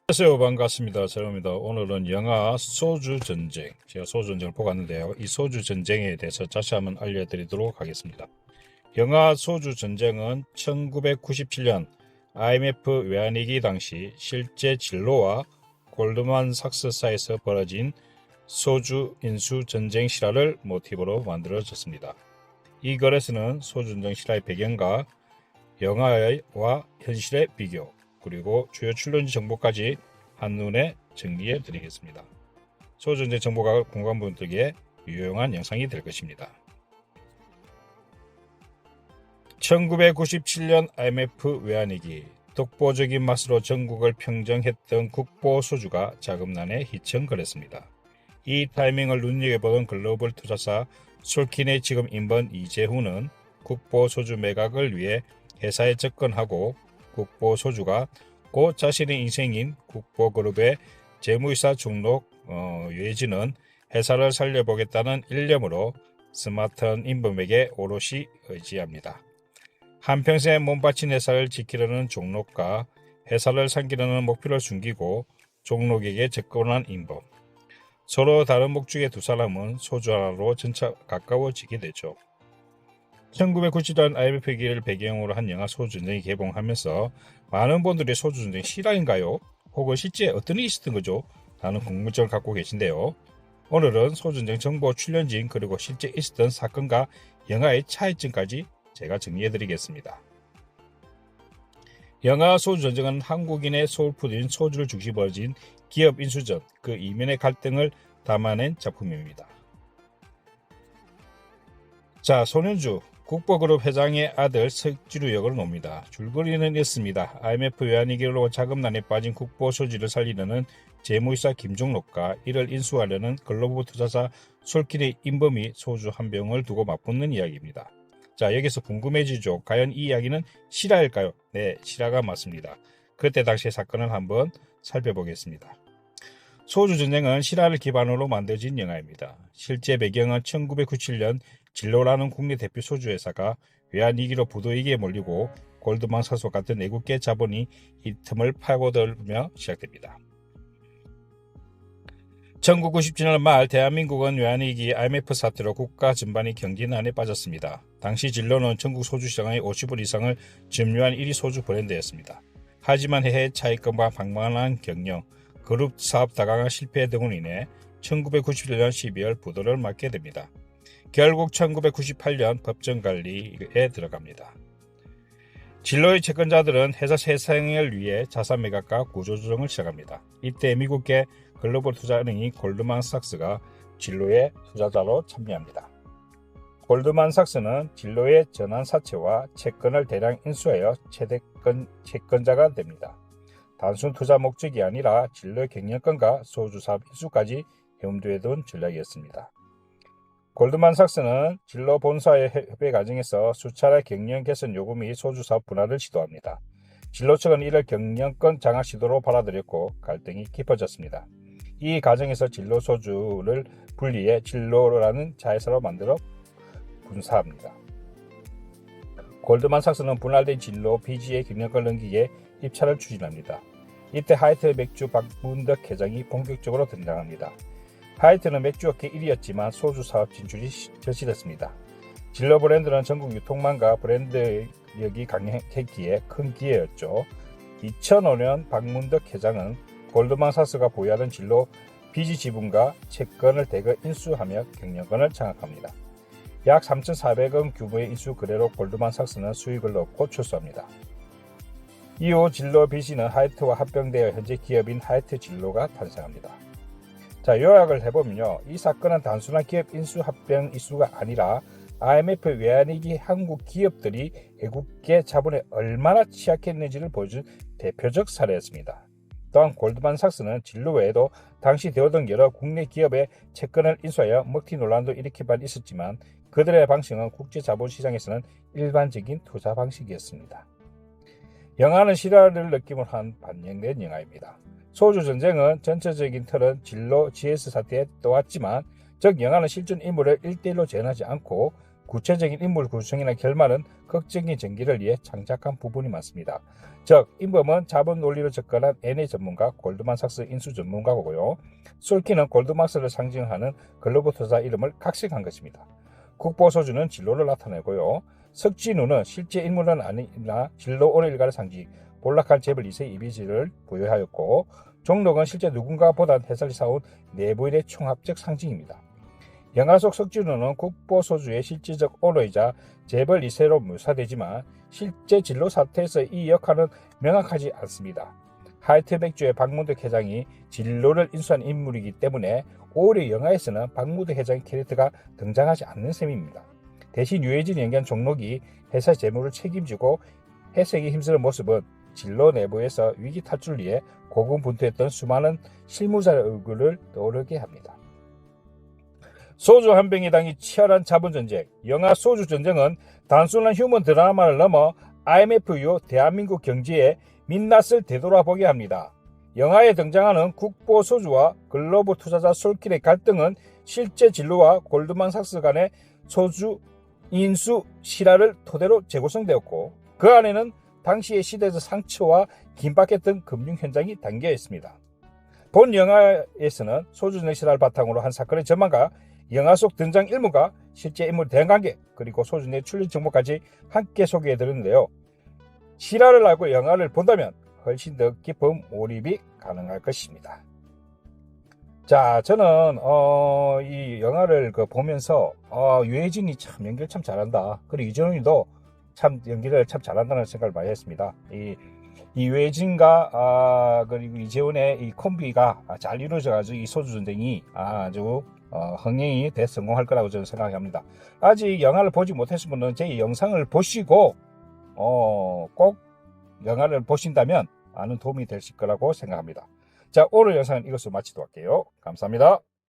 안녕하세요. 반갑습니다. 제로입니다. 오늘은 영화 소주전쟁, 제가 소주전쟁을 보고 왔는데요. 이 소주전쟁에 대해서 다시 한번 알려드리도록 하겠습니다. 영화 소주전쟁은 1997년 IMF 외환위기 당시 실제 진로와 골드만삭스 사이에서 벌어진 소주 인수 전쟁 실화를 모티브로 만들어졌습니다. 이 글에서는 소주전쟁 실화의 배경과 영화와 현실의 비교, 그리고 주요 출연지 정보까지 한눈에 정리해 드리겠습니다. 소주전쟁 정보가 궁금한 분들에게 유용한 영상이 될 것입니다. 1997년 IMF 외환위기, 독보적인 맛으로 전국을 평정했던 국보 소주가 자금난에 휘청거렸습니다. 이 타이밍을 눈여겨보던 글로벌 투자사 솔킨의 지금 임원 이재훈은 국보 소주 매각을 위해 회사에 접근하고 국보 소주가 곧 자신의 인생인 국보그룹의 재무이사 중록 유해진은 회사를 살려보겠다는 일념으로 스마트한 임범에게 오롯이 의지합니다. 한평생 몸바친 회사를 지키려는 종록과 회사를 상기려는 목표를 숨기고 종록에게 접근한 임범. 서로 다른 목적의 두 사람은 소주 하나로 점차 가까워지게 되죠. 1997년 IMF 위기를 배경으로 한 영화 소주전쟁이 개봉하면서 많은 분들이 소주전쟁 실화인가요? 혹은 실제 어떤 일이 있었던 거죠? 라는 궁금증을 갖고 계신데요. 오늘은 소주전쟁 정보 출연진 그리고 실제 있었던 사건과 영화의 차이점까지 제가 정리해드리겠습니다. 영화 소주전쟁은 한국인의 소울푸드인 소주를 중심으로 벌어진 기업 인수전, 그 이면의 갈등을 담아낸 작품입니다. 자, 손현주 국보그룹 회장의 아들 석지루 역을 놉니다. 줄거리는 있습니다. IMF 외환위기로 자금난에 빠진 국보소지를 살리려는 재무이사 김종록과 이를 인수하려는 글로벌 투자사 솔킨의 임범이 소주 한 병을 두고 맞붙는 이야기입니다. 자, 여기서 궁금해지죠. 과연 이 이야기는 실화일까요? 네, 실화가 맞습니다. 그때 당시의 사건을 한번 살펴보겠습니다. 소주전쟁은 실화를 기반으로 만들어진 영화입니다. 실제 배경은 1997년 진로라는 국내 대표 소주회사가 외환위기로 부도위기에 몰리고 골드만삭스와 같은 외국계 자본이 이 틈을 파고들며 시작됩니다. 1997년 말 대한민국은 외환위기 IMF 사태로 국가 전반이 경기난에 빠졌습니다. 당시 진로는 전국 소주시장의 50% 이상을 점유한 1위 소주 브랜드였습니다. 하지만 해외 차익금과 방만한 경영, 그룹 사업 다강화 실패 등으로 인해 1991년 12월 부도를 맞게 됩니다. 결국 1998년 법정 관리에 들어갑니다. 진로의 채권자들은 회사 세상을 위해 자산 매각과 구조조정을 시작합니다. 이때 미국계 글로벌 투자은행인 골드만삭스가 진로의 투자자로 참여합니다. 골드만삭스는 진로의 전환 사채와 채권을 대량 인수하여 채권자가 됩니다. 단순 투자 목적이 아니라 진로의 경영권과 소주 사업 인수까지 염두에 둔 전략이었습니다. 골드만삭스는 진로 본사의 협의 과정에서 수차례 경영 개선 요구 및 소주 사업 분할을 시도합니다. 진로 측은 이를 경영권 장악 시도로 받아들였고 갈등이 깊어졌습니다. 이 과정에서 진로 소주를 분리해 진로라는 자회사로 만들어 분사합니다. 골드만삭스는 분할된 진로 BG의 경영권을 넘기기에 입찰을 추진합니다. 이때 하이트 맥주 박문덕 회장이 본격적으로 등장합니다. 하이트는 맥주업계 1위였지만 소주 사업 진출이 절실했습니다. 진로 브랜드는 전국 유통망과 브랜드력이 강했기에 큰 기회였죠. 2005년 박문덕 회장은 골드만삭스가 보유하던 진로 BG 지분과 채권을 대거 인수하며 경영권을 장악합니다. 약 3,400억 규모의 인수 거래로 골드만삭스는 수익을 얻고 출소합니다. 이후 진로 BG는 하이트와 합병되어 현재 기업인 하이트 진로가 탄생합니다. 자, 요약을 해보면요. 이 사건은 단순한 기업 인수 합병 이슈가 아니라 IMF 외환위기 한국 기업들이 외국계 자본에 얼마나 취약했는지를 보여준 대표적 사례였습니다. 또한 골드만삭스는 진로 외에도 당시 되어던 여러 국내 기업의 채권을 인수하여 먹튀 논란도 일으킨 바 있었지만 그들의 방식은 국제 자본시장에서는 일반적인 투자 방식이었습니다. 영화는 실화를 느낌으로 반영된 영화입니다. 소주전쟁은 전체적인 틀은 진로 GS 사태에 떠왔지만 즉 영화는 실존 인물을 1대1로 재현하지 않고 구체적인 인물 구성이나 결말은 극적인 전개를 위해 창작한 부분이 많습니다. 즉, 인범은 자본 논리로 접근한 N의 전문가, 골드만삭스 인수 전문가고요. 솔키는 골드만삭스를 상징하는 글로벌 투자 이름을 각색한 것입니다. 국보소주는 진로를 나타내고요. 석진우는 실제 인물은 아니나 진로 오래 일가를 상징, 볼락한 재벌 2세 이미지를 부여하였고, 종록은 실제 누군가보단 해설이 사온 내부인의 총합적 상징입니다. 영화 속 석진우는 국보소주의 실질적 오너이자 재벌 2세로 묘사되지만 실제 진로 사태에서 이 역할은 명확하지 않습니다. 하이트 맥주의 박문덕 회장이 진로를 인수한 인물이기 때문에 오히려 영화에서는 박문덕 회장의 캐릭터가 등장하지 않는 셈입니다. 대신 유해진 연기한 종록이 회사 재무를 책임지고 회색이 힘쓰는 모습은 진로 내부에서 위기 탈출을 위해 고군분투했던 수많은 실무자의 얼굴을 떠오르게 합니다. 소주 한 병에 당이 치열한 자본전쟁. 영화 소주전쟁은 단순한 휴먼 드라마를 넘어 IMF 이후 대한민국 경제의 민낯을 되돌아보게 합니다. 영화에 등장하는 국보소주와 글로벌 투자자 솔킬의 갈등은 실제 진로와 골드만삭스 간의 소주 인수 실화를 토대로 재구성되었고, 그 안에는 당시의 시대적 상처와 긴박했던 금융 현장이 담겨 있습니다. 본 영화에서는 소주전쟁 실화를 바탕으로 한 사건의 전망과 영화 속 등장 인물과 실제 인물 대관계, 그리고 소주전쟁 출연 정보까지 함께 소개해드렸는데요. 실화를 알고 영화를 본다면 훨씬 더 깊은 몰입이 가능할 것입니다. 자, 저는 이 영화를 보면서 유해진이 참 연기를 참 잘한다. 그리고 이정훈이도 참 연기를 참 잘한다는 생각을 많이 했습니다. 이 유해진과 그리고 이재훈의 이 콤비가 잘 이루어져가지고 이 소주전쟁이 아주 흥행이 대성공할 거라고 저는 생각합니다. 아직 영화를 보지 못하신 분은 제 영상을 보시고 꼭 영화를 보신다면 많은 도움이 되실 거라고 생각합니다. 자, 오늘 영상은 이것으로 마치도록 할게요. 감사합니다.